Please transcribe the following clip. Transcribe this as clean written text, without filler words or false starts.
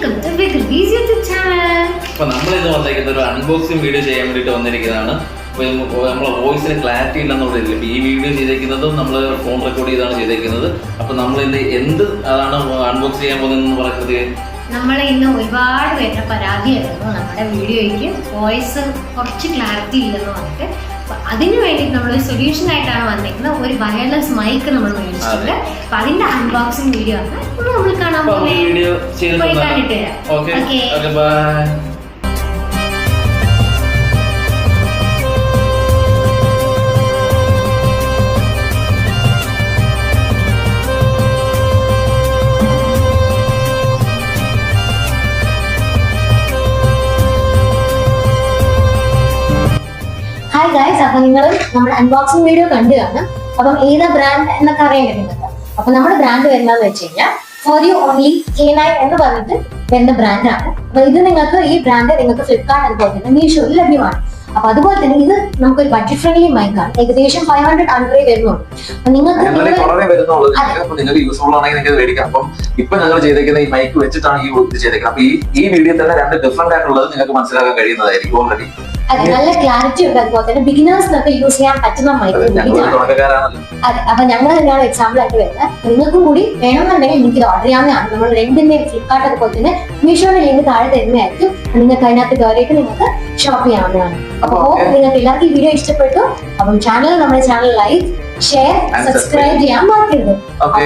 Welcome to Vikrami's YouTube channel. അപ്പോൾ നമ്മൾ ഇന്ന് വന്നിരിക്കുന്നത് ഒരു അൺബോക്സിംഗ് വീഡിയോ ചെയ്യാൻ വേണ്ടിയിട്ട് വന്നിരിക്കുന്നതാണ്. അപ്പോൾ നമ്മളെ വോയിസിന് ക്ലാരിറ്റി ഇല്ലെന്നുള്ളതില്ല. ഈ വീഡിയോ ചെയ്തേക്കുന്നതും നമ്മൾ ഫോൺ റെക്കോർഡ് ചെയ്താണ് ചെയ്തേക്കുന്നത്. അപ്പോൾ നമ്മൾ ഇന്ന് എന്ത് അതാണ് അൺബോക്സ് ചെയ്യാൻ പോകുന്നതെന്ന് പറയുന്നത്, നമ്മളെ ഇന്ന് ഒരുപാട് പേരുടെ പരാതിയായിരുന്നു നമ്മുടെ വീഡിയോയ്ക്ക് വോയിസ് കുറച്ച് ക്ലാരിറ്റി ഇല്ലെന്ന് പറഞ്ഞിട്ട്. അപ്പൊ അതിനു വേണ്ടിയിട്ട് നമ്മൾ സൊല്യൂഷൻ ആയിട്ടാണ് വന്നിരിക്കുന്നത്. ഒരു വയർലെസ് മൈക്ക് നമ്മൾ മേടിച്ചിട്ടുണ്ട്. അപ്പൊ അതിന്റെ അൺബോക്സിംഗ് വീഡിയോ ആണ് നമ്മൾ കാണാൻ പോകുന്നത്. വീഡിയോ പോയി കണ്ടിട്ട് വരാം. Okay bye. ഹായ് ഗൈസ്, അപ്പൊ നിങ്ങൾ നമ്മുടെ അൺബോക്സിംഗ് വീഡിയോ കണ്ടു കാണും. അപ്പം ഏതാ ബ്രാൻഡ് എന്നൊക്കെ അറിയാൻ കഴിയുന്നുണ്ട്. അപ്പൊ നമ്മുടെ ബ്രാൻഡ് വരുന്നതെന്ന് വെച്ച് കഴിഞ്ഞാൽ ഫോർ യു ഓൺലി K9 എന്ന് പറഞ്ഞിട്ട് വരുന്ന ബ്രാൻഡാണ്. അപ്പൊ ഇത് നിങ്ങൾക്ക് ഈ ബ്രാൻഡ് നിങ്ങൾക്ക് ഫ്ലിപ്കാർട്ട് അതുപോലെ തന്നെ മീഷോയിൽ ലഭ്യമാണ്. അപ്പൊ അതുപോലെ തന്നെ ഇത് നമുക്കൊരു ബഡ്ജറ്റ് ഫ്രണ്ട്ലി മൈക്കാണ്. ഏകദേശം 500 അണ്ടറേ വരുന്നുള്ളൂ. അപ്പൊ നിങ്ങൾക്ക് യൂസ്ഫുൾ ആണെങ്കിൽ നിങ്ങൾക്ക് മേടിക്കാം. അപ്പം ഇപ്പൊ ഞങ്ങൾ ചെയ്തേക്കുന്ന ഈ മൈക്ക് വെച്ചിട്ടാണ് ഈ ഇത് ചെയ്തേക്കുന്നത്. അപ്പൊ ഈ വീഡിയോ തന്നെ രണ്ട് ഡിഫറെന്റ് ആയിട്ടുള്ളത് നിങ്ങൾക്ക് മനസ്സിലാക്കാൻ കഴിയുന്നതായിരിക്കും ഓൾറെഡി. അതെ, നല്ല ക്ലാരിറ്റി ഉണ്ട്. അതുപോലെ തന്നെ ബിഗിനേഴ്സിനൊക്കെ യൂസ് ചെയ്യാൻ പറ്റുന്ന മൈക്ക്. അതെ, അപ്പൊ ഞങ്ങൾ തന്നെയാണ് എക്സാമ്പിൾ ആയിട്ട് വരുന്നത്. നിങ്ങൾക്കും കൂടി വേണമെന്നുണ്ടെങ്കിൽ നിങ്ങൾക്ക് ഇത് ഓർഡർ ചെയ്യാവുന്നതാണ്. നമ്മൾ രണ്ടിന്റെ ഫ്ലിപ്കാർട്ട് അതുപോലെ തന്നെ മീഷോയുടെ ലിങ്ക് താഴെ തരുന്നതായിരിക്കും. നിങ്ങൾക്ക് അതിനകത്ത് കയറിയിട്ട് നിങ്ങൾക്ക് ഷോപ്പ് ചെയ്യാവുന്നതാണ്. അപ്പോ നിങ്ങൾക്ക് എല്ലാവർക്കും ഈ വീഡിയോ ഇഷ്ടപ്പെട്ടു. അപ്പം നമ്മുടെ ചാനൽ ലൈക്ക്, ഷെയർ, സബ്സ്ക്രൈബ് ചെയ്യാൻ മറക്കരുത്. അപ്പോ